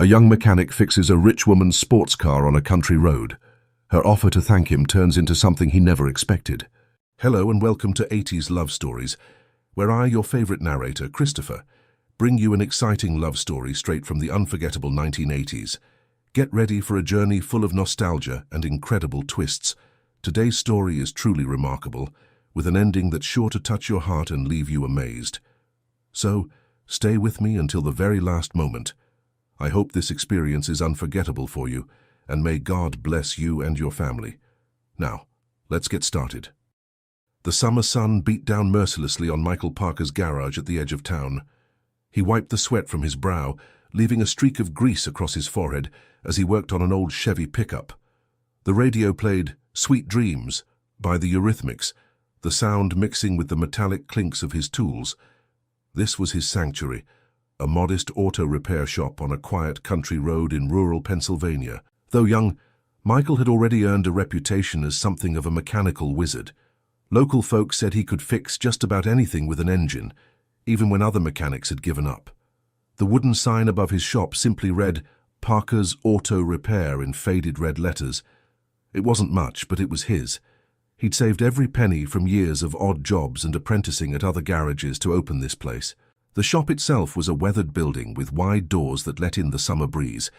A young mechanic fixes a rich woman's sports car on a country road. Her offer to thank him turns into something he never expected. Hello and welcome to 80s Love Stories, where I, your favorite narrator, Christopher, bring you an exciting love story straight from the unforgettable 1980s. Get ready for a journey full of nostalgia and incredible twists. Today's story is truly remarkable, with an ending that's sure to touch your heart and leave you amazed. So, stay with me until the very last moment. I hope this experience is unforgettable for you, and may God bless you and your family. Now, let's get started. The summer sun beat down mercilessly on Michael Parker's garage at the edge of town. He wiped the sweat from his brow, leaving a streak of grease across his forehead as he worked on an old Chevy pickup. The radio played "Sweet Dreams" by the Eurythmics, the sound mixing with the metallic clinks of his tools. This was his sanctuary, a modest auto repair shop on a quiet country road in rural Pennsylvania. Though young, Michael had already earned a reputation as something of a mechanical wizard. Local folks said he could fix just about anything with an engine, even when other mechanics had given up. The wooden sign above his shop simply read, "Parker's Auto Repair" in faded red letters. It wasn't much, but it was his. He'd saved every penny from years of odd jobs and apprenticing at other garages to open this place. The shop itself was a weathered building with wide doors that let in the summer breeze,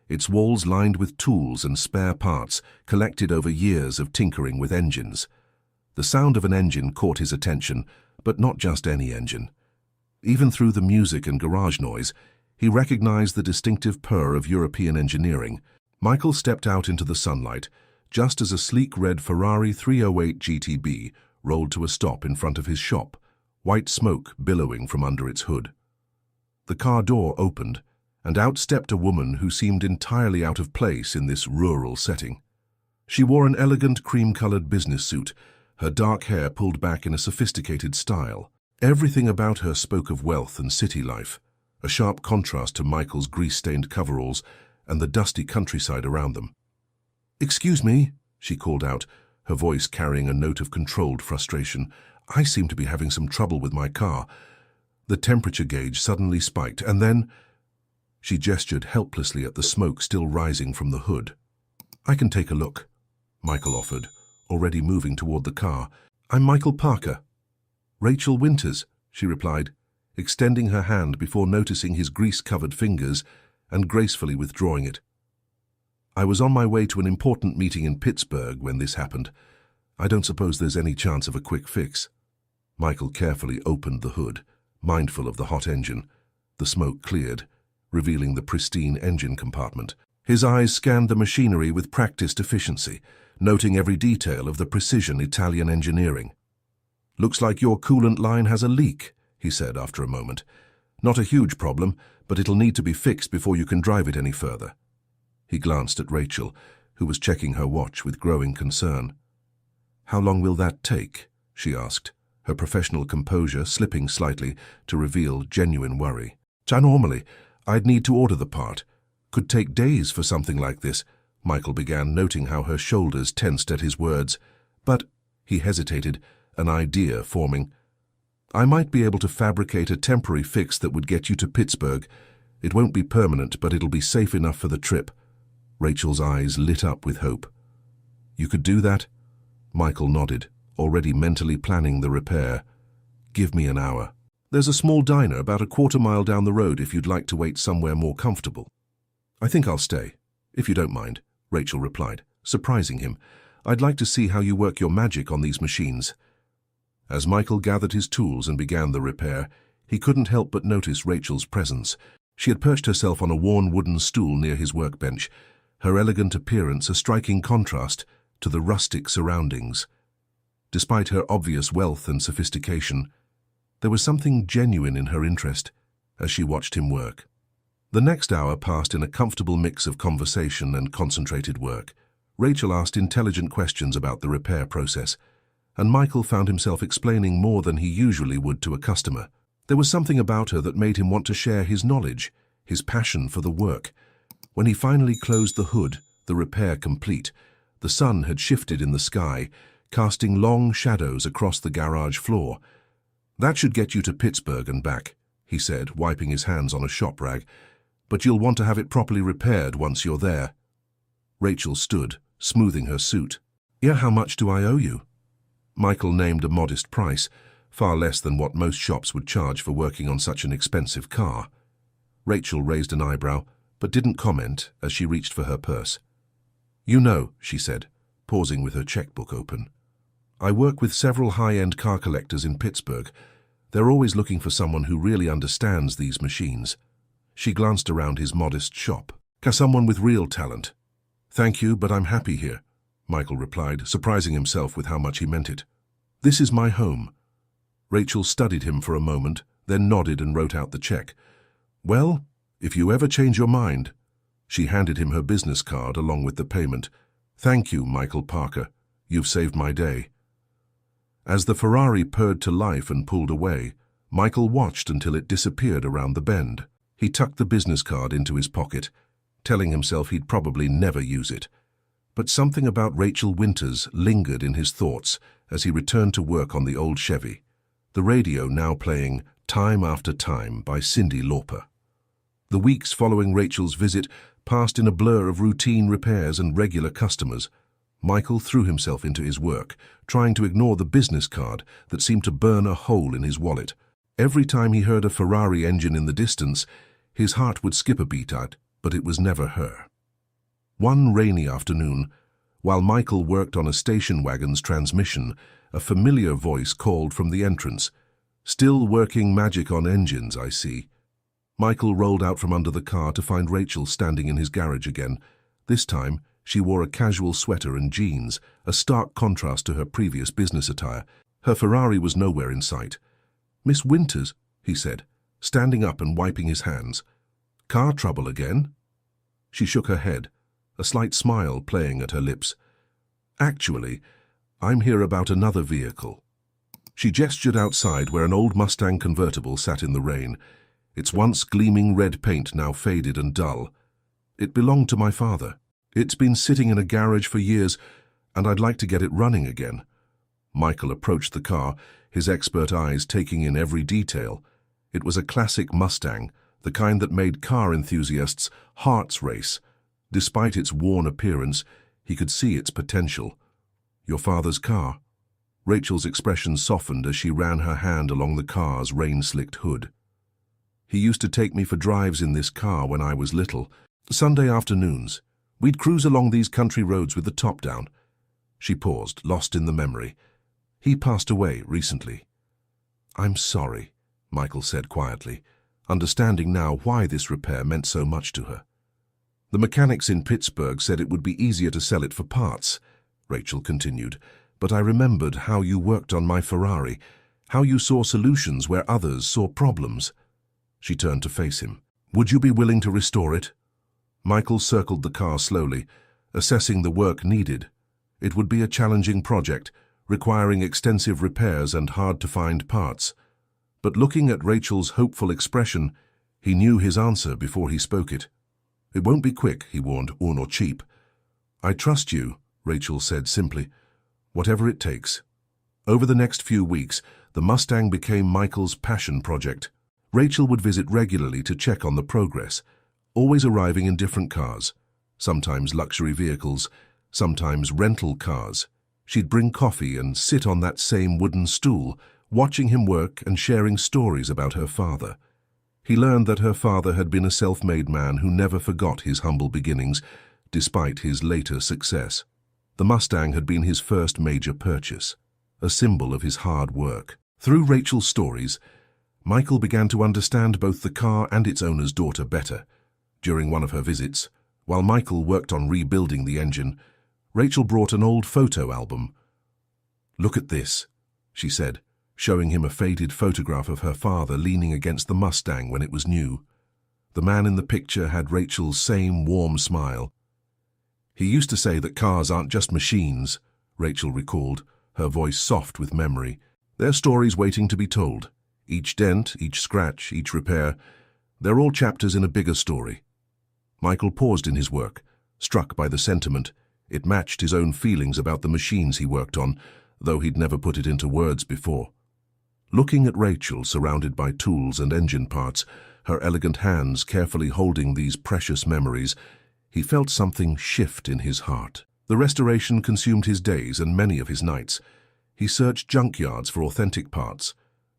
its walls lined with tools and spare parts collected over years of tinkering with engines. The sound of an engine caught his attention, but not just any engine. Even through the music and garage noise, he recognized the distinctive purr of European engineering. Michael stepped out into the sunlight, just as a sleek red Ferrari 308 GTB rolled to a stop in front of his shop, white smoke billowing from under its hood. The car door opened, and out stepped a woman who seemed entirely out of place in this rural setting. She wore an elegant cream-colored business suit, her dark hair pulled back in a sophisticated style. Everything about her spoke of wealth and city life, a sharp contrast to Michael's grease-stained coveralls and the dusty countryside around them. "Excuse me," she called out, her voice carrying a note of controlled frustration. "I seem to be having some trouble with my car." The temperature gauge suddenly spiked, and then she gestured helplessly at the smoke still rising from the hood. "I can take a look," Michael offered, already moving toward the car. "I'm Michael Parker." "Rachel Winters," she replied, extending her hand before noticing his grease-covered fingers and gracefully withdrawing it. "I was on my way to an important meeting in Pittsburgh when this happened. I don't suppose there's any chance of a quick fix." Michael carefully opened the hood, mindful of the hot engine. The smoke cleared, revealing the pristine engine compartment. His eyes scanned the machinery with practiced efficiency, noting every detail of the precision Italian engineering. "Looks like your coolant line has a leak," he said after a moment. "Not a huge problem, but it'll need to be fixed before you can drive it any further." He glanced at Rachel, who was checking her watch with growing concern. "How long will that take?" she asked, her professional composure slipping slightly to reveal genuine worry. "Normally, I'd need to order the part. Could take days for something like this," Michael began, noting how her shoulders tensed at his words. "But," he hesitated, an idea forming. "I might be able to fabricate a temporary fix that would get you to Pittsburgh. It won't be permanent, but it'll be safe enough for the trip." Rachel's eyes lit up with hope. "You could do that?" Michael nodded, already mentally planning the repair. "Give me an hour. There's a small diner about a quarter-mile down the road if you'd like to wait somewhere more comfortable." "I think I'll stay, if you don't mind," Rachel replied, surprising him. "I'd like to see how you work your magic on these machines." As Michael gathered his tools and began the repair, he couldn't help but notice Rachel's presence. She had perched herself on a worn wooden stool near his workbench, her elegant appearance a striking contrast to the rustic surroundings. Despite her obvious wealth and sophistication, there was something genuine in her interest as she watched him work. The next hour passed in a comfortable mix of conversation and concentrated work. Rachel asked intelligent questions about the repair process, and Michael found himself explaining more than he usually would to a customer. There was something about her that made him want to share his knowledge, his passion for the work. When he finally closed the hood, the repair complete, the sun had shifted in the sky, casting long shadows across the garage floor. "That should get you to Pittsburgh and back," he said, wiping his hands on a shop rag. but you'll want to have it properly repaired once you're there. Rachel stood, smoothing her suit. Yeah, how much do I owe you? Michael named a modest price, far less than what most shops would charge for working on such an expensive car. Rachel raised an eyebrow, but didn't comment as she reached for her purse. You know, she said, pausing with her checkbook open. I work with several high-end car collectors in Pittsburgh. They're always looking for someone who really understands these machines. She glanced around his modest shop. Someone with real talent. Thank you, but I'm happy here, Michael replied, surprising himself with how much he meant it. This is my home. Rachel studied him for a moment, then nodded and wrote out the check. Well, if you ever change your mind. She handed him her business card along with the payment. Thank you, Michael Parker. You've saved my day. As the Ferrari purred to life and pulled away, Michael watched until it disappeared around the bend. He tucked the business card into his pocket, telling himself he'd probably never use it. But something about Rachel Winters lingered in his thoughts as he returned to work on the old Chevy, the radio now playing Time After Time by Cyndi Lauper. The weeks following Rachel's visit passed in a blur of routine repairs and regular customers. Michael threw himself into his work, trying to ignore the business card that seemed to burn a hole in his wallet. Every time he heard a Ferrari engine in the distance, his heart would skip a beat out, but it was never her. One rainy afternoon, while Michael worked on a station wagon's transmission, a familiar voice called from the entrance. Still working magic on engines, I see. Michael rolled out from under the car to find Rachel standing in his garage again. This time, she wore a casual sweater and jeans, a stark contrast to her previous business attire. Her Ferrari was nowhere in sight. Miss Winters, he said, standing up and wiping his hands. Car trouble again? She shook her head, a slight smile playing at her lips. Actually, I'm here about another vehicle. She gestured outside where an old Mustang convertible sat in the rain, its once gleaming red paint now faded and dull. It belonged to my father. It's been sitting in a garage for years, and I'd like to get it running again. Michael approached the car, his expert eyes taking in every detail. It was a classic Mustang, the kind that made car enthusiasts' hearts race. Despite its worn appearance, he could see its potential. Your father's car? Rachel's expression softened as she ran her hand along the car's rain-slicked hood. He used to take me for drives in this car when I was little. Sunday afternoons, we'd cruise along these country roads with the top down. She paused, lost in the memory. He passed away recently. I'm sorry, Michael said quietly, understanding now why this repair meant so much to her. The mechanics in Pittsburgh said it would be easier to sell it for parts, Rachel continued, but I remembered how you worked on my Ferrari, how you saw solutions where others saw problems. She turned to face him. Would you be willing to restore it? Michael circled the car slowly, assessing the work needed. It would be a challenging project, requiring extensive repairs and hard-to-find parts. But looking at Rachel's hopeful expression, he knew his answer before he spoke it. It won't be quick, he warned, or cheap. I trust you, Rachel said simply. Whatever it takes. Over the next few weeks, the Mustang became Michael's passion project. Rachel would visit regularly to check on the progress, always arriving in different cars, sometimes luxury vehicles, sometimes rental cars. She'd bring coffee and sit on that same wooden stool, watching him work and sharing stories about her father. He learned that her father had been a self-made man who never forgot his humble beginnings, despite his later success. The Mustang had been his first major purchase, a symbol of his hard work. Through Rachel's stories, Michael began to understand both the car and its owner's daughter better. During one of her visits, while Michael worked on rebuilding the engine, Rachel brought an old photo album. Look at this, she said, showing him a faded photograph of her father leaning against the Mustang when it was new. The man in the picture had Rachel's same warm smile. He used to say that cars aren't just machines, Rachel recalled, her voice soft with memory. They're stories waiting to be told. Each dent, each scratch, each repair, they're all chapters in a bigger story. Michael paused in his work, struck by the sentiment. It matched his own feelings about the machines he worked on, though he'd never put it into words before. Looking at Rachel surrounded by tools and engine parts, her elegant hands carefully holding these precious memories, he felt something shift in his heart. The restoration consumed his days and many of his nights. He searched junkyards for authentic parts,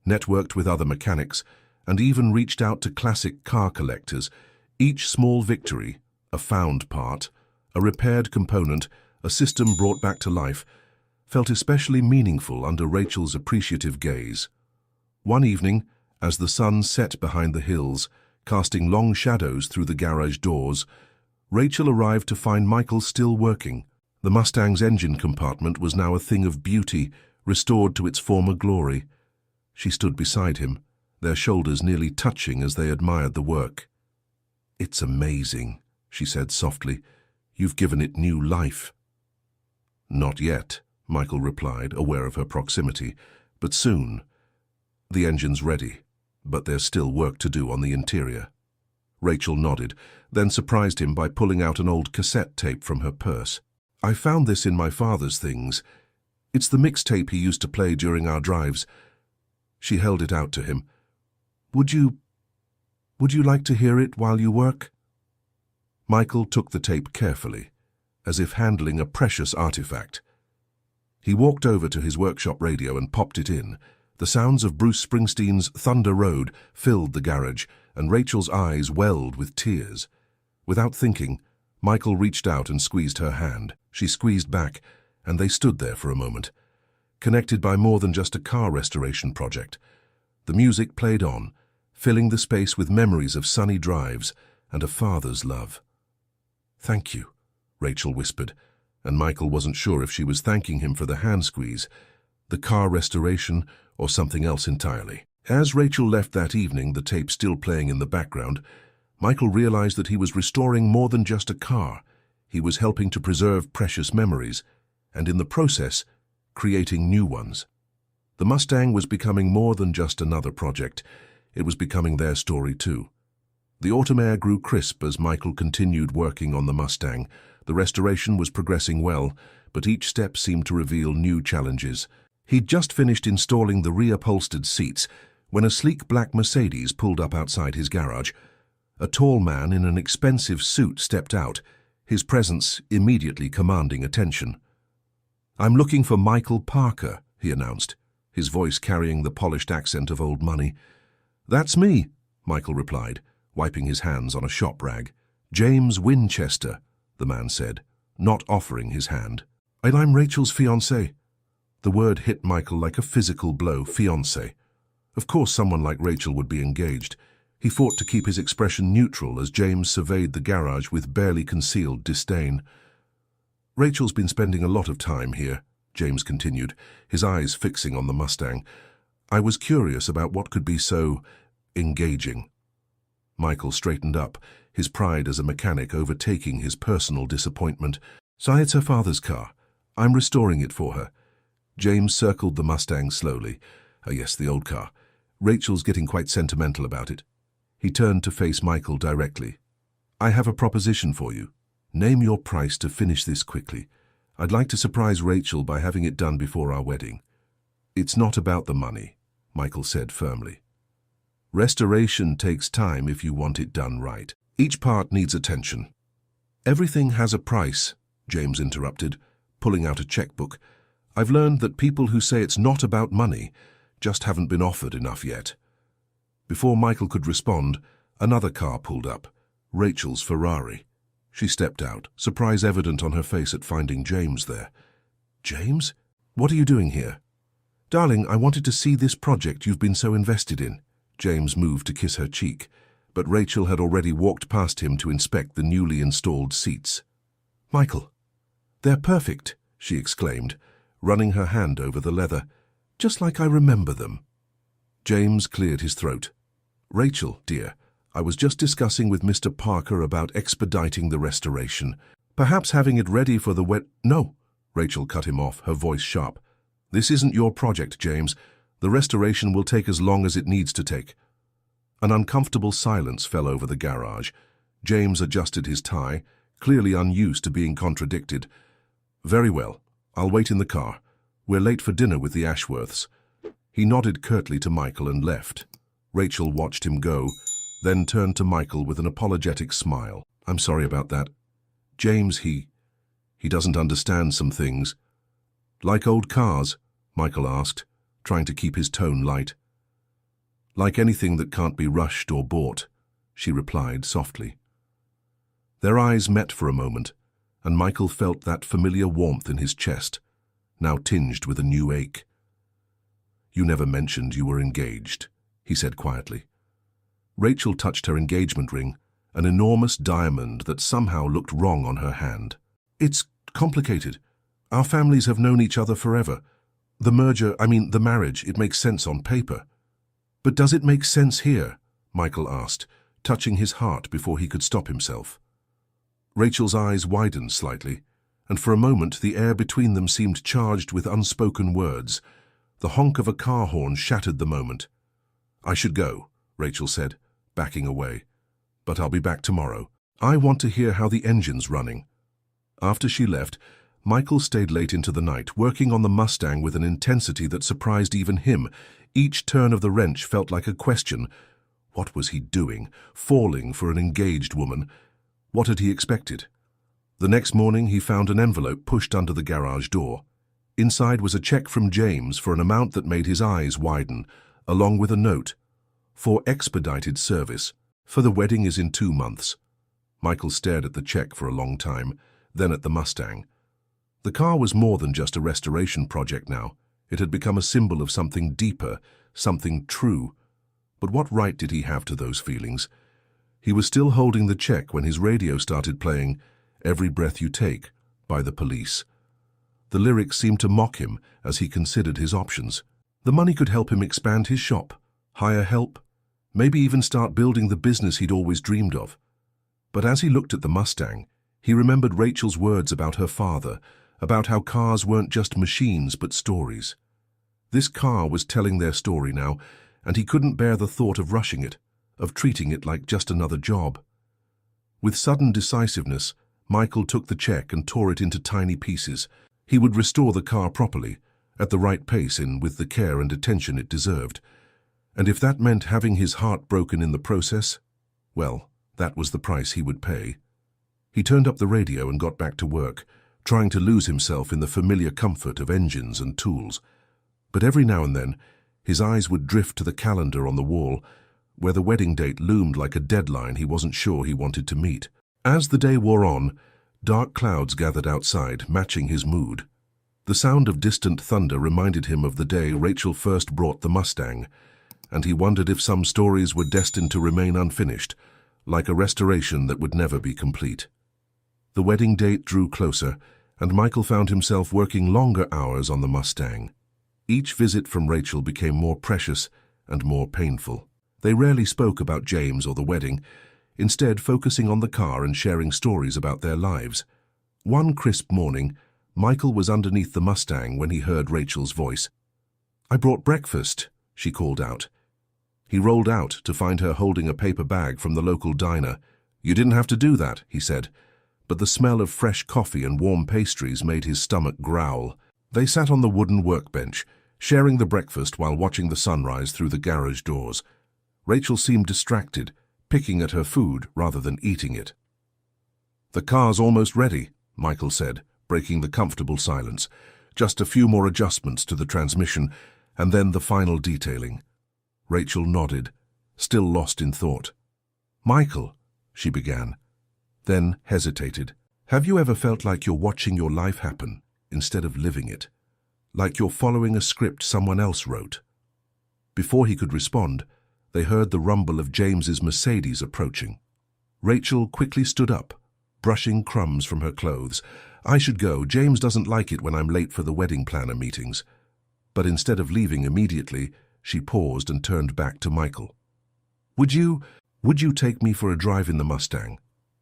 networked with other mechanics, and even reached out to classic car collectors. Each small victory, a found part, a repaired component, a system brought back to life, felt especially meaningful under Rachel's appreciative gaze. One evening, as the sun set behind the hills, casting long shadows through the garage doors, Rachel arrived to find Michael still working. The Mustang's engine compartment was now a thing of beauty, restored to its former glory. She stood beside him, their shoulders nearly touching as they admired the work. "It's amazing," she said softly. "You've given it new life." "Not yet," Michael replied, aware of her proximity, "but soon. The engine's ready, but there's still work to do on the interior." Rachel nodded, then surprised him by pulling out an old cassette tape from her purse. "I found this in my father's things. It's the mixtape he used to play during our drives." She held it out to him. Would you like to hear it while you work?" Michael took the tape carefully, as if handling a precious artifact. He walked over to his workshop radio and popped it in. The sounds of Bruce Springsteen's Thunder Road filled the garage, and Rachel's eyes welled with tears. Without thinking, Michael reached out and squeezed her hand. She squeezed back, and they stood there for a moment, connected by more than just a car restoration project. The music played on, filling the space with memories of sunny drives and a father's love. "Thank you," Rachel whispered, and Michael wasn't sure if she was thanking him for the hand squeeze, the car restoration, or something else entirely. As Rachel left that evening, the tape still playing in the background, Michael realized that he was restoring more than just a car. He was helping to preserve precious memories, and in the process, creating new ones. The Mustang was becoming more than just another project. It was becoming their story too. The autumn air grew crisp as Michael continued working on the Mustang. The restoration was progressing well, but each step seemed to reveal new challenges. He'd just finished installing the reupholstered seats when a sleek black Mercedes pulled up outside his garage. A tall man in an expensive suit stepped out, his presence immediately commanding attention. "I'm looking for Michael Parker," he announced, his voice carrying the polished accent of old money. "That's me," Michael replied, wiping his hands on a shop rag. "James Winchester," the man said, not offering his hand. "And I'm Rachel's fiancé." The word hit Michael like a physical blow, fiancé. Of course someone like Rachel would be engaged. He fought to keep his expression neutral as James surveyed the garage with barely concealed disdain. "Rachel's been spending a lot of time here," James continued, his eyes fixing on the Mustang. "I was curious about what could be so engaging." Michael straightened up, his pride as a mechanic overtaking his personal disappointment. "So it's her father's car. I'm restoring it for her." James circled the Mustang slowly. Yes, the old car. Rachel's getting quite sentimental about it. He turned to face Michael directly. "I have a proposition for you. Name your price to finish this quickly. I'd like to surprise Rachel by having it done before our wedding." "It's not about the money," Michael said firmly. "Restoration takes time if you want it done right. Each part needs attention." "Everything has a price," James interrupted, pulling out a checkbook. "I've learned that people who say it's not about money just haven't been offered enough yet." Before Michael could respond, another car pulled up, Rachel's Ferrari. She stepped out, surprise evident on her face at finding James there. "James? What are you doing here?" "Darling, I wanted to see this project you've been so invested in." James moved to kiss her cheek, but Rachel had already walked past him to inspect the newly installed seats. "Michael, they're perfect," she exclaimed, running her hand over the leather. "Just like I remember them." James cleared his throat. "Rachel, dear, I was just discussing with Mr. Parker about expediting the restoration. Perhaps having it ready for the wet—" "No," Rachel cut him off, her voice sharp. "This isn't your project, James. The restoration will take as long as it needs to take." An uncomfortable silence fell over the garage. James adjusted his tie, clearly unused to being contradicted. "Very well. I'll wait in the car. We're late for dinner with the Ashworths." He nodded curtly to Michael and left. Rachel watched him go, then turned to Michael with an apologetic smile. "I'm sorry about that. James, he doesn't understand some things." "Like old cars?" Michael asked, trying to keep his tone light. "Like anything that can't be rushed or bought," she replied softly. Their eyes met for a moment, and Michael felt that familiar warmth in his chest, now tinged with a new ache. "You never mentioned you were engaged," he said quietly. Rachel touched her engagement ring, an enormous diamond that somehow looked wrong on her hand. "It's complicated. Our families have known each other forever. The marriage, it makes sense on paper." "But does it make sense here?" Michael asked, touching his heart before he could stop himself. Rachel's eyes widened slightly, and for a moment the air between them seemed charged with unspoken words. The honk of a car horn shattered the moment. "I should go," Rachel said, backing away. "But I'll be back tomorrow. I want to hear how the engine's running." After she left, Michael stayed late into the night, working on the Mustang with an intensity that surprised even him. Each turn of the wrench felt like a question. What was he doing, falling for an engaged woman? What had he expected? The next morning he found an envelope pushed under the garage door. Inside was a check from James for an amount that made his eyes widen, along with a note. "For expedited service. For the wedding is in 2 months." Michael stared at the check for a long time, then at the Mustang. The car was more than just a restoration project now. It had become a symbol of something deeper, something true. But what right did he have to those feelings? He was still holding the check when his radio started playing "Every Breath You Take" by The Police. The lyrics seemed to mock him as he considered his options. The money could help him expand his shop, hire help, maybe even start building the business he'd always dreamed of. But as he looked at the Mustang, he remembered Rachel's words about her father, about how cars weren't just machines but stories. This car was telling their story now, and he couldn't bear the thought of rushing it, of treating it like just another job. With sudden decisiveness, Michael took the check and tore it into tiny pieces. He would restore the car properly, at the right pace and with the care and attention it deserved. And if that meant having his heart broken in the process, well, that was the price he would pay. He turned up the radio and got back to work, trying to lose himself in the familiar comfort of engines and tools. But every now and then, his eyes would drift to the calendar on the wall, where the wedding date loomed like a deadline he wasn't sure he wanted to meet. As the day wore on, dark clouds gathered outside, matching his mood. The sound of distant thunder reminded him of the day Rachel first brought the Mustang, and he wondered if some stories were destined to remain unfinished, like a restoration that would never be complete. The wedding date drew closer, and Michael found himself working longer hours on the Mustang. Each visit from Rachel became more precious and more painful. They rarely spoke about James or the wedding, instead focusing on the car and sharing stories about their lives. One crisp morning, Michael was underneath the Mustang when he heard Rachel's voice. "I brought breakfast," she called out. He rolled out to find her holding a paper bag from the local diner. "You didn't have to do that," he said, but the smell of fresh coffee and warm pastries made his stomach growl. They sat on the wooden workbench, sharing the breakfast while watching the sunrise through the garage doors. Rachel seemed distracted, picking at her food rather than eating it. "The car's almost ready," Michael said, breaking the comfortable silence. "Just a few more adjustments to the transmission, and then the final detailing." Rachel nodded, still lost in thought. "Michael," she began, then hesitated. "Have you ever felt like you're watching your life happen instead of living it? Like you're following a script someone else wrote?" Before he could respond, they heard the rumble of James's Mercedes approaching. Rachel quickly stood up, brushing crumbs from her clothes. "I should go. James doesn't like it when I'm late for the wedding planner meetings." But instead of leaving immediately, she paused and turned back to Michael. Would you take me for a drive in the Mustang?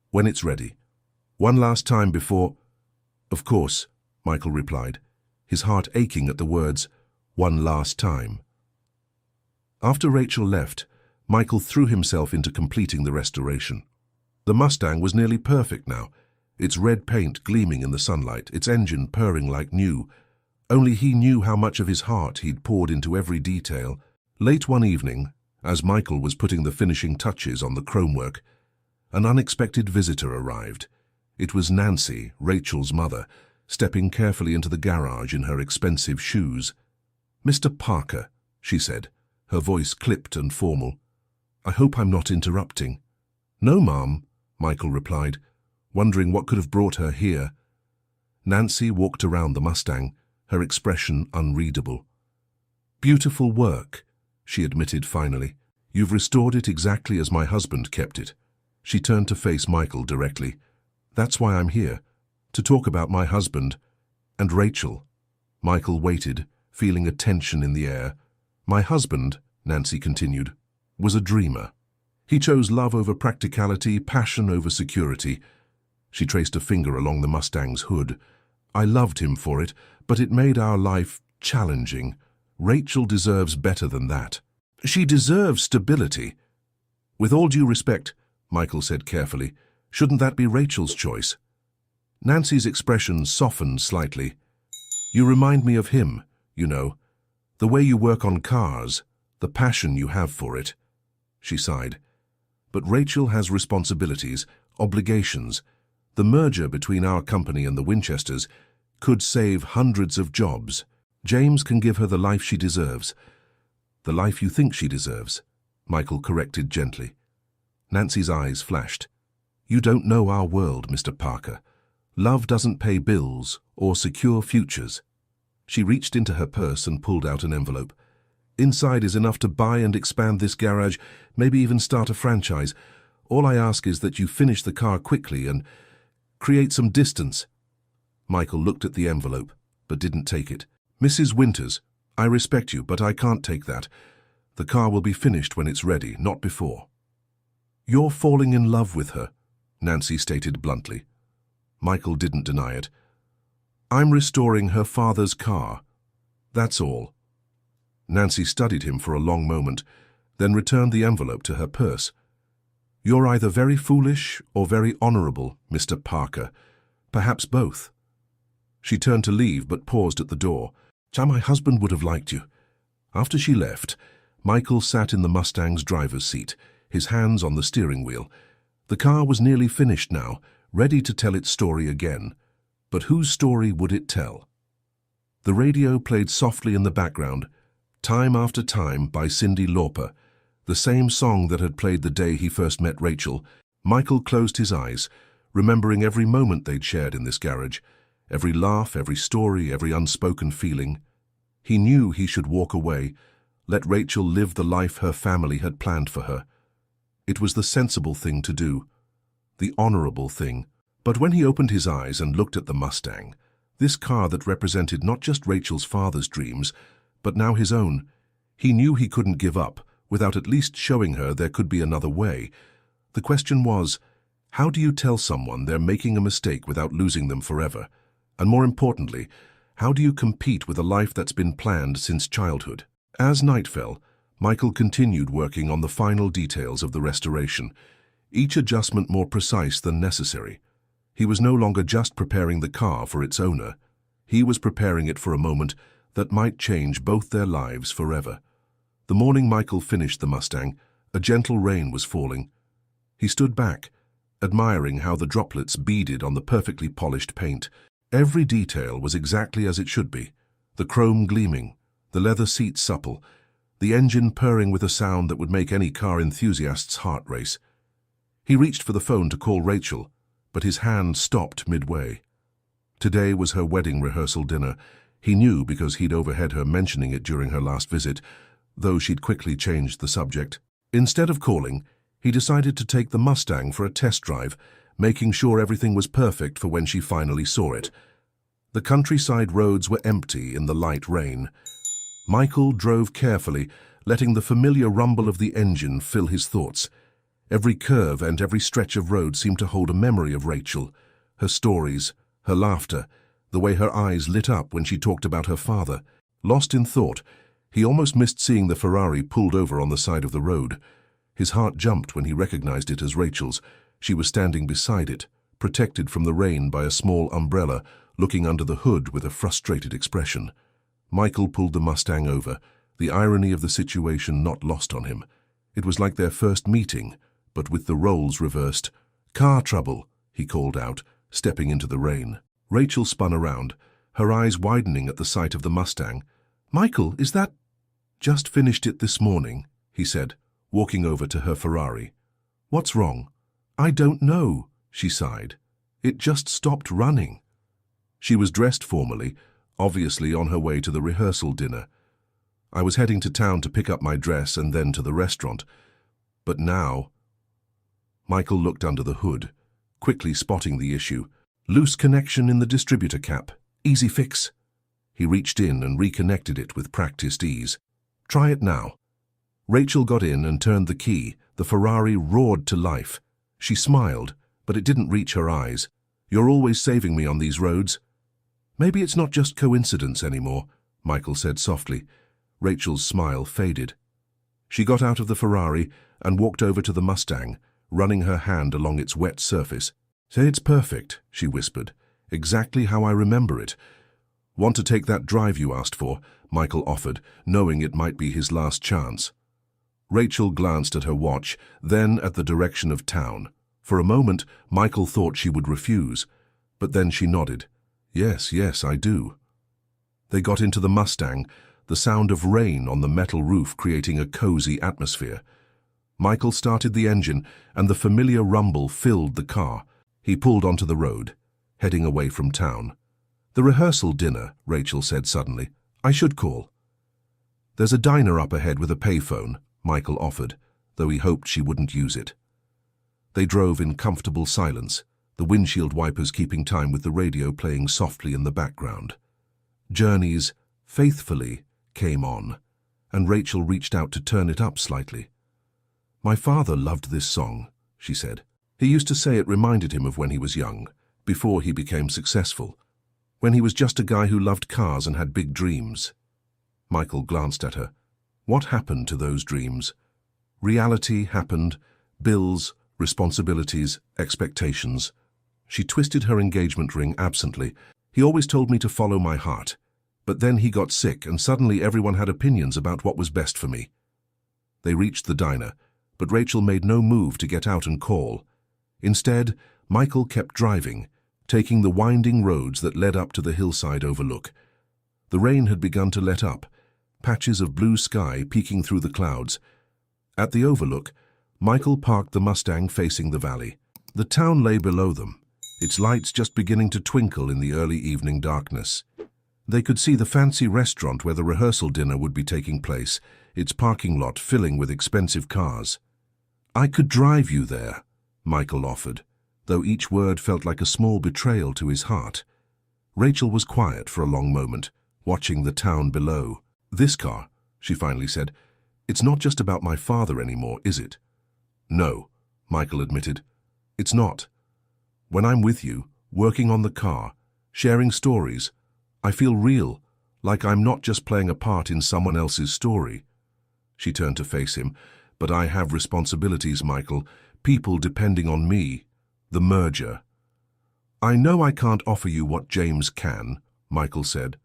When it's ready. One last time before—" "Of course," Michael replied, his heart aching at the words, "one last time." After Rachel left, Michael threw himself into completing the restoration. The Mustang was nearly perfect now, its red paint gleaming in the sunlight, its engine purring like new. Only he knew how much of his heart he'd poured into every detail. Late one evening, As Michael was putting the finishing touches on the chromework, an unexpected visitor arrived. It was Nancy, Rachel's mother, stepping carefully into the garage in her expensive shoes. "Mr. Parker," she said, her voice clipped and formal. "I hope I'm not interrupting." "No, ma'am," Michael replied, wondering what could have brought her here. Nancy walked around the Mustang, her expression unreadable. "Beautiful work," she admitted finally. "You've restored it exactly as my husband kept it." She turned to face Michael directly. "That's why I'm here, to talk about my husband and Rachel." Michael waited, feeling a tension in the air. "My husband," Nancy continued, "was a dreamer. He chose love over practicality, passion over security." She traced a finger along the Mustang's hood. "I loved him for it, but it made our life challenging. Rachel deserves better than that. She deserves stability." "With all due respect," Michael said carefully, "shouldn't that be Rachel's choice?" Nancy's expression softened slightly. "You remind me of him, you know. The way you work on cars, the passion you have for it." She sighed. "But Rachel has responsibilities, obligations. The merger between our company and the Winchesters could save hundreds of jobs. James can give her the life she deserves." "The life you think she deserves," Michael corrected gently. Nancy's eyes flashed. "You don't know our world, Mr. Parker. Love doesn't pay bills or secure futures." She reached into her purse and pulled out an envelope. "Inside is enough to buy and expand this garage, maybe even start a franchise. All I ask is that you finish the car quickly and create some distance." Michael looked at the envelope, but didn't take it. "Mrs. Winters, I respect you, but I can't take that. The car will be finished when it's ready, not before." "You're falling in love with her," Nancy stated bluntly. Michael didn't deny it. "I'm restoring her father's car. That's all." Nancy studied him for a long moment, then returned the envelope to her purse. "You're either very foolish or very honorable, Mr. Parker. Perhaps both." She turned to leave but paused at the door. "My husband would have liked you." After she left, Michael sat in the Mustang's driver's seat, his hands on the steering wheel. The car was nearly finished now, ready to tell its story again. But whose story would it tell? The radio played softly in the background, Time After Time by Cyndi Lauper, the same song that had played the day he first met Rachel. Michael closed his eyes, remembering every moment they'd shared in this garage, every laugh, every story, every unspoken feeling. He knew he should walk away, let Rachel live the life her family had planned for her. It was the sensible thing to do, the honorable thing. But when he opened his eyes and looked at the Mustang, this car that represented not just Rachel's father's dreams, but now his own, he knew he couldn't give up without at least showing her there could be another way. The question was, how do you tell someone they're making a mistake without losing them forever? And more importantly, how do you compete with a life that's been planned since childhood? As night fell, Michael continued working on the final details of the restoration, each adjustment more precise than necessary. He was no longer just preparing the car for its owner. He was preparing it for a moment that might change both their lives forever. The morning Michael finished the Mustang, a gentle rain was falling. He stood back, admiring how the droplets beaded on the perfectly polished paint. Every detail was exactly as it should be, the chrome gleaming, the leather seats supple, the engine purring with a sound that would make any car enthusiast's heart race. He reached for the phone to call Rachel, but his hand stopped midway. Today was her wedding rehearsal dinner. He knew because he'd overheard her mentioning it during her last visit, though she'd quickly changed the subject. Instead of calling, he decided to take the Mustang for a test drive, making sure everything was perfect for when she finally saw it. The countryside roads were empty in the light rain. Michael drove carefully, letting the familiar rumble of the engine fill his thoughts. Every curve and every stretch of road seemed to hold a memory of Rachel, her stories, her laughter, the way her eyes lit up when she talked about her father. Lost in thought, he almost missed seeing the Ferrari pulled over on the side of the road. His heart jumped when he recognized it as Rachel's. She was standing beside it, protected from the rain by a small umbrella, looking under the hood with a frustrated expression. Michael pulled the Mustang over, the irony of the situation not lost on him. It was like their first meeting, but with the roles reversed. "Car trouble," he called out, stepping into the rain. Rachel spun around, her eyes widening at the sight of the Mustang. "Michael, is that—" "Just finished it this morning," he said, walking over to her Ferrari. "What's wrong?" "I don't know," she sighed. "It just stopped running." She was dressed formally, obviously on her way to the rehearsal dinner. "I was heading to town to pick up my dress and then to the restaurant. But now—" Michael looked under the hood, quickly spotting the issue. "Loose connection in the distributor cap. Easy fix." He reached in and reconnected it with practiced ease. "Try it now." Rachel got in and turned the key. The Ferrari roared to life. She smiled, but it didn't reach her eyes. "You're always saving me on these roads." "Maybe it's not just coincidence anymore," Michael said softly. Rachel's smile faded. She got out of the Ferrari and walked over to the Mustang, running her hand along its wet surface. "Say it's perfect," she whispered. "Exactly how I remember it." "Want to take that drive you asked for?" Michael offered, knowing it might be his last chance. Rachel glanced at her watch, then at the direction of town. For a moment, Michael thought she would refuse, but then she nodded. "Yes, yes, I do." They got into the Mustang, the sound of rain on the metal roof creating a cozy atmosphere. Michael started the engine, and the familiar rumble filled the car. He pulled onto the road, heading away from town. "The rehearsal dinner," Rachel said suddenly. "I should call." "There's a diner up ahead with a payphone," Michael offered, though he hoped she wouldn't use it. They drove in comfortable silence, the windshield wipers keeping time with the radio playing softly in the background. Journey's "Faithfully" came on, and Rachel reached out to turn it up slightly. "My father loved this song," she said. "He used to say it reminded him of when he was young, before he became successful, when he was just a guy who loved cars and had big dreams." Michael glanced at her. What happened to those dreams? Reality happened, bills, responsibilities, expectations. She twisted her engagement ring absently. "He always told me to follow my heart. But then he got sick and suddenly everyone had opinions about what was best for me." They reached the diner, but Rachel made no move to get out and call. Instead, Michael kept driving, taking the winding roads that led up to the hillside overlook. The rain had begun to let up, patches of blue sky peeking through the clouds. At the overlook, Michael parked the Mustang facing the valley. The town lay below them, its lights just beginning to twinkle in the early evening darkness. They could see the fancy restaurant where the rehearsal dinner would be taking place, its parking lot filling with expensive cars. "I could drive you there," Michael offered, though each word felt like a small betrayal to his heart. Rachel was quiet for a long moment, watching the town below. "This car," she finally said, "it's not just about my father anymore, is it?" "No," Michael admitted. "It's not. When I'm with you, working on the car, sharing stories, I feel real, like I'm not just playing a part in someone else's story." She turned to face him. "But I have responsibilities, Michael, people depending on me, the merger." "I know I can't offer you what James can," Michael said.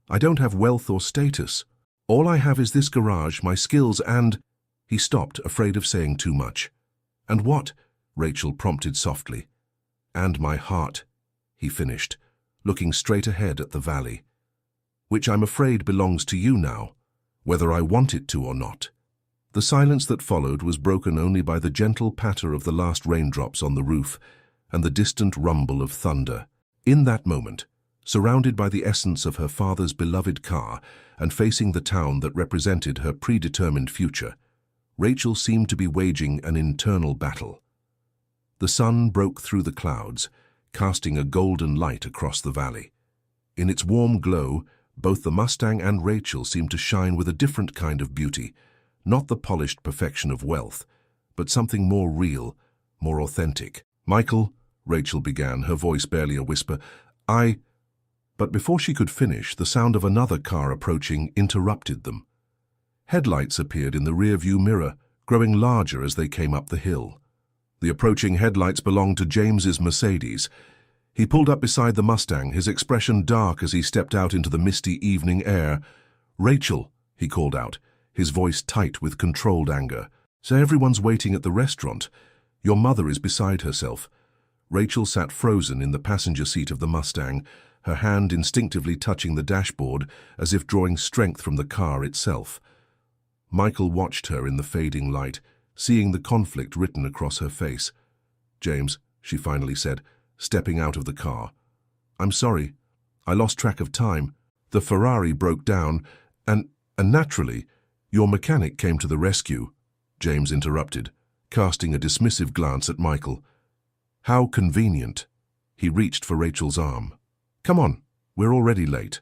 "I don't have wealth or status. All I have is this garage, my skills, and—" He stopped, afraid of saying too much. "And what?" Rachel prompted softly. "And my heart," he finished, looking straight ahead at the valley. "Which I'm afraid belongs to you now, whether I want it to or not." The silence that followed was broken only by the gentle patter of the last raindrops on the roof and the distant rumble of thunder. In that moment, surrounded by the essence of her father's beloved car and facing the town that represented her predetermined future, Rachel seemed to be waging an internal battle. The sun broke through the clouds, casting a golden light across the valley. In its warm glow, both the Mustang and Rachel seemed to shine with a different kind of beauty, not the polished perfection of wealth, but something more real, more authentic. "Michael," Rachel began, her voice barely a whisper, But before she could finish, the sound of another car approaching interrupted them. Headlights appeared in the rear-view mirror, growing larger as they came up the hill. The approaching headlights belonged to James's Mercedes. He pulled up beside the Mustang, his expression dark as he stepped out into the misty evening air. "Rachel," he called out, his voice tight with controlled anger. So everyone's waiting at the restaurant. Your mother is beside herself. Rachel sat frozen in the passenger seat of the Mustang, her hand instinctively touching the dashboard as if drawing strength from the car itself. Michael watched her in the fading light, seeing the conflict written across her face. "James," she finally said, stepping out of the car. "I'm sorry. I lost track of time. The Ferrari broke down, and naturally, your mechanic came to the rescue," James interrupted, casting a dismissive glance at Michael. "How convenient." He reached for Rachel's arm. "Come on, we're already late."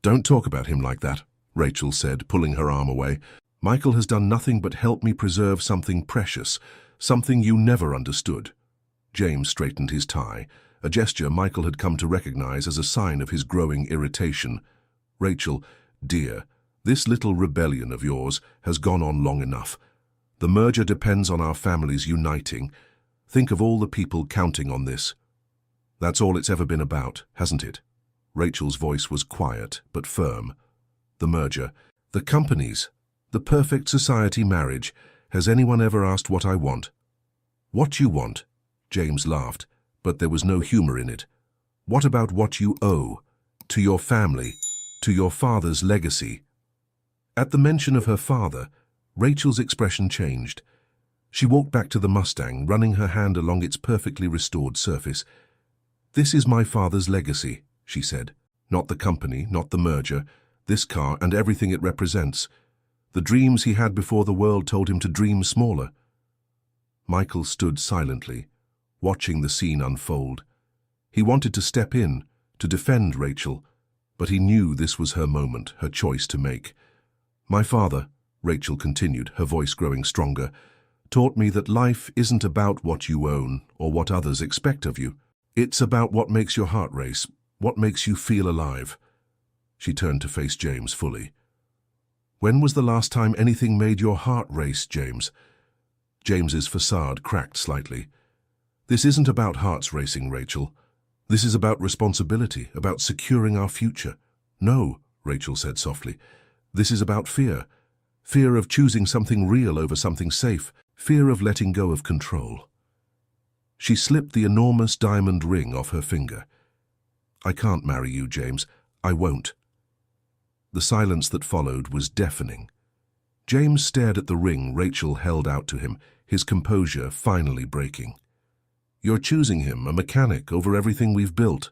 "Don't talk about him like that," Rachel said, pulling her arm away. "Michael has done nothing but help me preserve something precious, something you never understood." James straightened his tie, a gesture Michael had come to recognize as a sign of his growing irritation. "Rachel, dear, this little rebellion of yours has gone on long enough. The merger depends on our families uniting. Think of all the people counting on this. That's all it's ever been about, hasn't it?" Rachel's voice was quiet but firm. "The merger, the companies, the perfect society marriage. Has anyone ever asked what I want?" "What you want?" James laughed, but there was no humor in it. "What about what you owe? To your family, to your father's legacy?" At the mention of her father, Rachel's expression changed. She walked back to the Mustang, running her hand along its perfectly restored surface. "This is my father's legacy," she said. "Not the company, not the merger, this car and everything it represents. The dreams he had before the world told him to dream smaller." Michael stood silently, watching the scene unfold. He wanted to step in, to defend Rachel, but he knew this was her moment, her choice to make. "My father," Rachel continued, her voice growing stronger, "taught me that life isn't about what you own or what others expect of you. It's about what makes your heart race, what makes you feel alive." She turned to face James fully. "When was the last time anything made your heart race, James?" James's facade cracked slightly. "This isn't about hearts racing, Rachel. This is about responsibility, about securing our future." "No," Rachel said softly. "This is about fear. Fear of choosing something real over something safe. Fear of letting go of control." She slipped the enormous diamond ring off her finger. "I can't marry you, James. I won't." The silence that followed was deafening. James stared at the ring Rachel held out to him, his composure finally breaking. "You're choosing him, a mechanic, over everything we've built."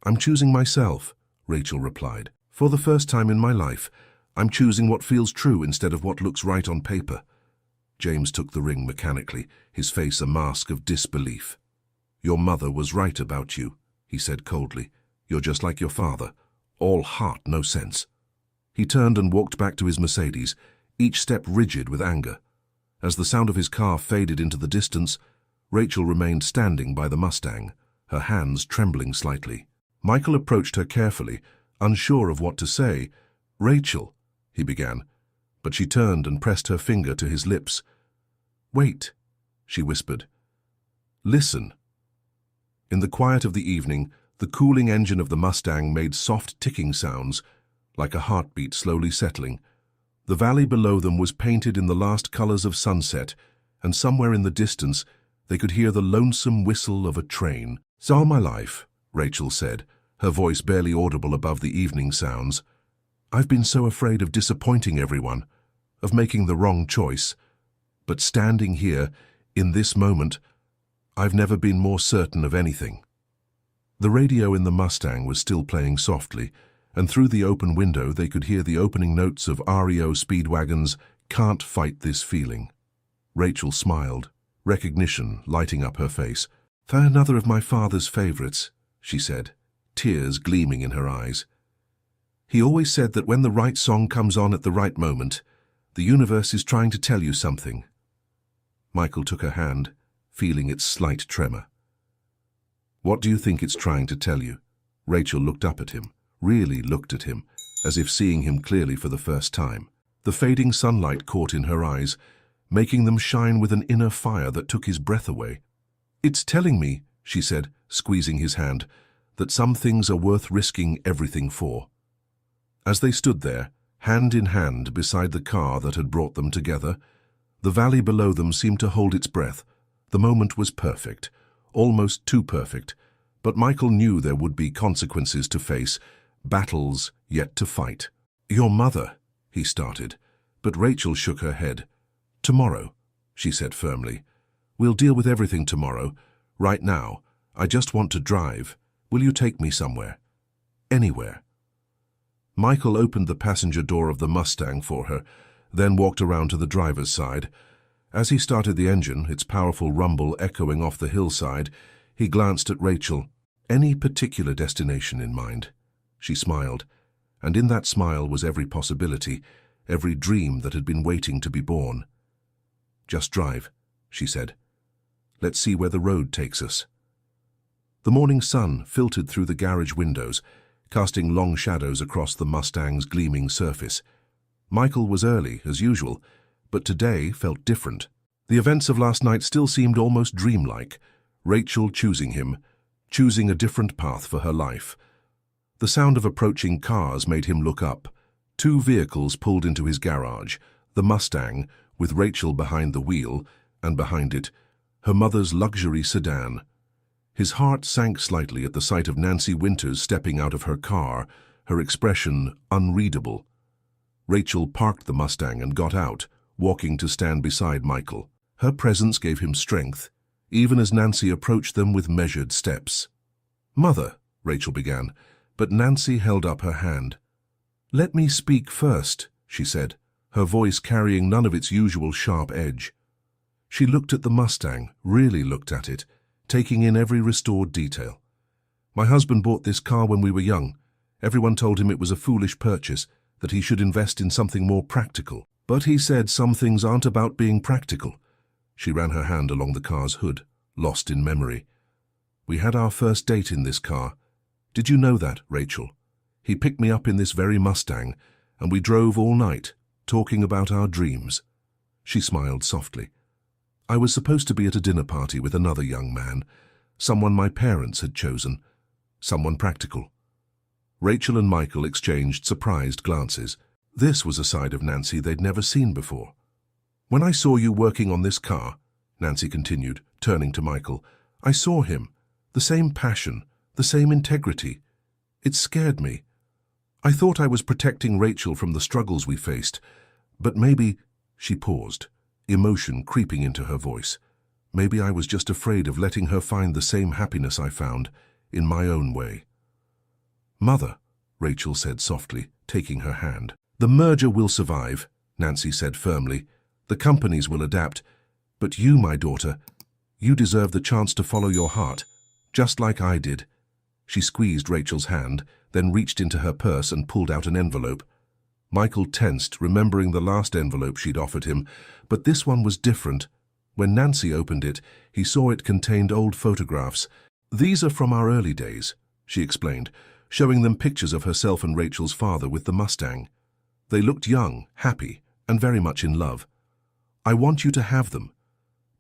"I'm choosing myself," Rachel replied. "For the first time in my life, I'm choosing what feels true instead of what looks right on paper." James took the ring mechanically, his face a mask of disbelief. "Your mother was right about you," he said coldly. "You're just like your father, all heart, no sense." He turned and walked back to his Mercedes, each step rigid with anger. As the sound of his car faded into the distance, Rachel remained standing by the Mustang, her hands trembling slightly. Michael approached her carefully, unsure of what to say. "Rachel," he began, but she turned and pressed her finger to his lips. "Wait," she whispered. "Listen." In the quiet of the evening, the cooling engine of the Mustang made soft ticking sounds, like a heartbeat slowly settling. The valley below them was painted in the last colors of sunset, and somewhere in the distance they could hear the lonesome whistle of a train. "So all my life," Rachel said, her voice barely audible above the evening sounds, "I've been so afraid of disappointing everyone, of making the wrong choice. But standing here, in this moment, I've never been more certain of anything." The radio in the Mustang was still playing softly, and through the open window they could hear the opening notes of REO Speedwagon's "Can't Fight This Feeling." Rachel smiled, recognition lighting up her face. "They're another of my father's favorites," she said, tears gleaming in her eyes. "He always said that when the right song comes on at the right moment, the universe is trying to tell you something." Michael took her hand, feeling its slight tremor. "What do you think it's trying to tell you?" Rachel looked up at him, really looked at him, as if seeing him clearly for the first time. The fading sunlight caught in her eyes, making them shine with an inner fire that took his breath away. "It's telling me," she said, squeezing his hand, "that some things are worth risking everything for." As they stood there, hand in hand beside the car that had brought them together, The valley below them seemed to hold its breath. The moment was perfect, almost too perfect, but Michael knew there would be consequences to face, battles yet to fight. "Your mother," he started, but Rachel shook her head. "Tomorrow," she said firmly. "We'll deal with everything tomorrow. Right now, I just want to drive. Will you take me somewhere? Anywhere." Michael opened the passenger door of the Mustang for her, then walked around to the driver's side. As he started the engine, its powerful rumble echoing off the hillside, he glanced at Rachel. "Any particular destination in mind?" She smiled, and in that smile was every possibility, every dream that had been waiting to be born. "Just drive," she said. "Let's see where the road takes us." The morning sun filtered through the garage windows, casting long shadows across the Mustang's gleaming surface. Michael was early, as usual, but today felt different. The events of last night still seemed almost dreamlike. Rachel choosing him, choosing a different path for her life. The sound of approaching cars made him look up. 2 vehicles pulled into his garage, the Mustang, with Rachel behind the wheel, and behind it, her mother's luxury sedan. His heart sank slightly at the sight of Nancy Winters stepping out of her car, her expression unreadable. Rachel parked the Mustang and got out, walking to stand beside Michael. Her presence gave him strength, even as Nancy approached them with measured steps. "Mother," Rachel began, but Nancy held up her hand. "Let me speak first," she said, her voice carrying none of its usual sharp edge. She looked at the Mustang, really looked at it, taking in every restored detail. "My husband bought this car when we were young. Everyone told him it was a foolish purchase, that he should invest in something more practical. But he said some things aren't about being practical." She ran her hand along the car's hood, lost in memory. "We had our first date in this car. Did you know that, Rachel? He picked me up in this very Mustang, and we drove all night, talking about our dreams." She smiled softly. "I was supposed to be at a dinner party with another young man, someone my parents had chosen, someone practical." Rachel and Michael exchanged surprised glances. This was a side of Nancy they'd never seen before. "When I saw you working on this car," Nancy continued, turning to Michael, "I saw him, the same passion, the same integrity. It scared me. I thought I was protecting Rachel from the struggles we faced, but maybe—" She paused, emotion creeping into her voice. "Maybe I was just afraid of letting her find the same happiness I found, in my own way." "Mother," Rachel said softly, taking her hand. "The merger will survive," Nancy said firmly. "The companies will adapt. But you, my daughter, you deserve the chance to follow your heart, just like I did." She squeezed Rachel's hand, then reached into her purse and pulled out an envelope. Michael tensed, remembering the last envelope she'd offered him, but this one was different. When Nancy opened it, he saw it contained old photographs. "These are from our early days," she explained, showing them pictures of herself and Rachel's father with the Mustang. They looked young, happy, and very much in love. "I want you to have them,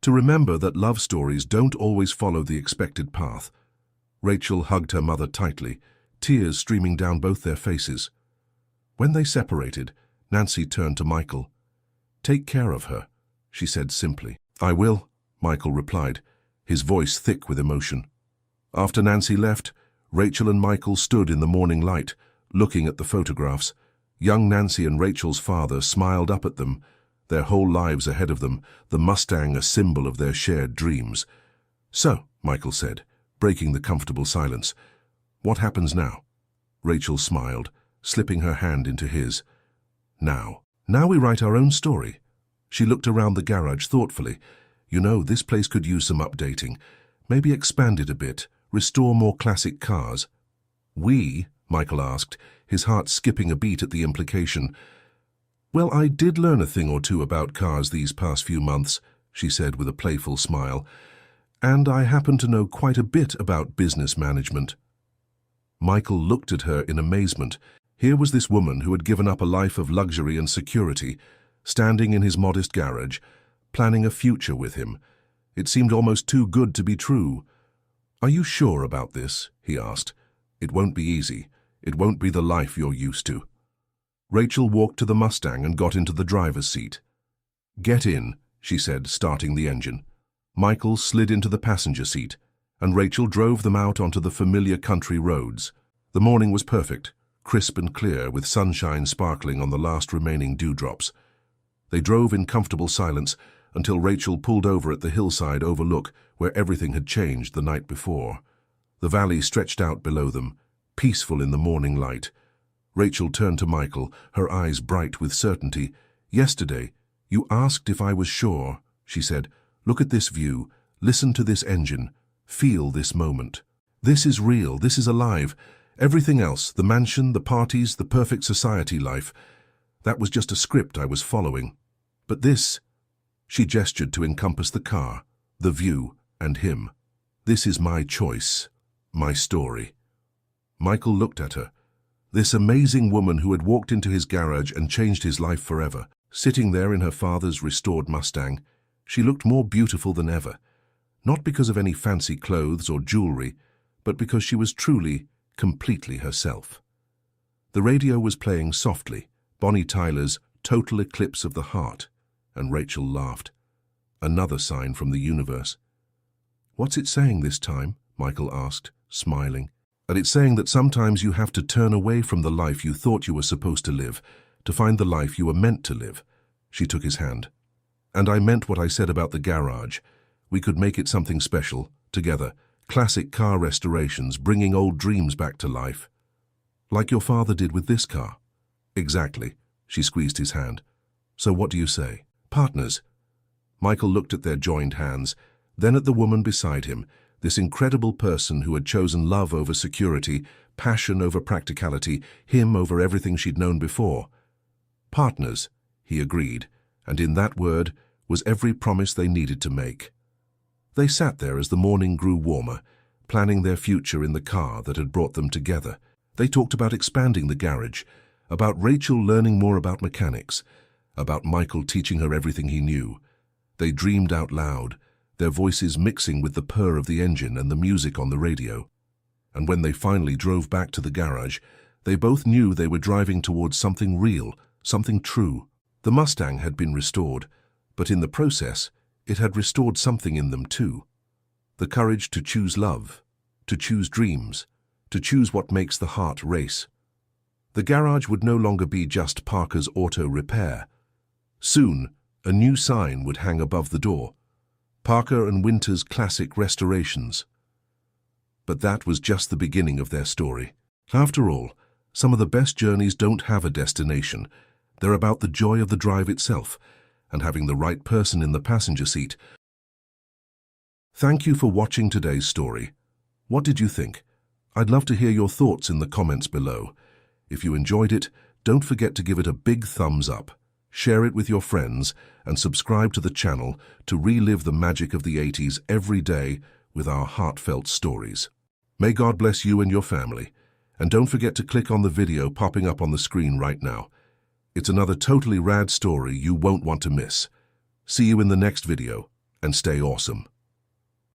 to remember that love stories don't always follow the expected path." Rachel hugged her mother tightly, tears streaming down both their faces. When they separated, Nancy turned to Michael. "Take care of her," she said simply. "I will," Michael replied, his voice thick with emotion. After Nancy left, Rachel and Michael stood in the morning light, looking at the photographs. Young Nancy and Rachel's father smiled up at them, their whole lives ahead of them, the Mustang a symbol of their shared dreams. "So," Michael said, breaking the comfortable silence, "what happens now?" Rachel smiled, slipping her hand into his. Now we write our own story." She looked around the garage thoughtfully. "You know, this place could use some updating. Maybe expand it a bit, restore more classic cars." "We?" Michael asked, his heart skipping a beat at the implication. "Well, I did learn a thing or two about cars these past few months," she said with a playful smile. "And I happen to know quite a bit about business management." Michael looked at her in amazement. Here was this woman who had given up a life of luxury and security, standing in his modest garage, planning a future with him. It seemed almost too good to be true. "Are you sure about this?" he asked. "It won't be easy. It won't be the life you're used to." Rachel walked to the Mustang and got into the driver's seat. "Get in," she said, starting the engine. Michael slid into the passenger seat, and Rachel drove them out onto the familiar country roads. The morning was perfect, crisp and clear, with sunshine sparkling on the last remaining dewdrops. They drove in comfortable silence until Rachel pulled over at the hillside overlook where everything had changed the night before. The valley stretched out below them, peaceful in the morning light. Rachel turned to Michael, her eyes bright with certainty. "Yesterday, you asked if I was sure," she said. "Look at this view, listen to this engine, feel this moment. This is real, this is alive. Everything else, the mansion, the parties, the perfect society life, that was just a script I was following. But this," she gestured to encompass the car, the view, and him. "This is my choice, my story." Michael looked at her. This amazing woman who had walked into his garage and changed his life forever. Sitting there in her father's restored Mustang, she looked more beautiful than ever. Not because of any fancy clothes or jewelry, but because she was truly, completely herself. The radio was playing softly, Bonnie Tyler's "Total Eclipse of the Heart," and Rachel laughed. Another sign from the universe. "What's it saying this time?" Michael asked, smiling. "And it's saying that sometimes you have to turn away from the life you thought you were supposed to live, to find the life you were meant to live." She took his hand. "And I meant what I said about the garage. We could make it something special, together. Classic car restorations, bringing old dreams back to life. Like your father did with this car." "Exactly." She squeezed his hand. "So what do you say? Partners?" Michael looked at their joined hands, then at the woman beside him, this incredible person who had chosen love over security, passion over practicality, him over everything she'd known before. "Partners," he agreed, and in that word was every promise they needed to make. They sat there as the morning grew warmer, planning their future in the car that had brought them together. They talked about expanding the garage, about Rachel learning more about mechanics, about Michael teaching her everything he knew. They dreamed out loud, their voices mixing with the purr of the engine and the music on the radio. And when they finally drove back to the garage, they both knew they were driving towards something real, something true. The Mustang had been restored, but in the process, it had restored something in them too. The courage to choose love, to choose dreams, to choose what makes the heart race. The garage would no longer be just Parker's Auto Repair. Soon, a new sign would hang above the door. Parker and Winter's Classic Restorations. But that was just the beginning of their story. After all, some of the best journeys don't have a destination. They're about the joy of the drive itself, and having the right person in the passenger seat. Thank you for watching today's story. What did you think? I'd love to hear your thoughts in the comments below. If you enjoyed it, don't forget to give it a big thumbs up. Share it with your friends and subscribe to the channel to relive the magic of the 80s every day with our heartfelt stories. May God bless you and your family. And don't forget to click on the video popping up on the screen right now. It's another totally rad story you won't want to miss. See you in the next video, and stay awesome.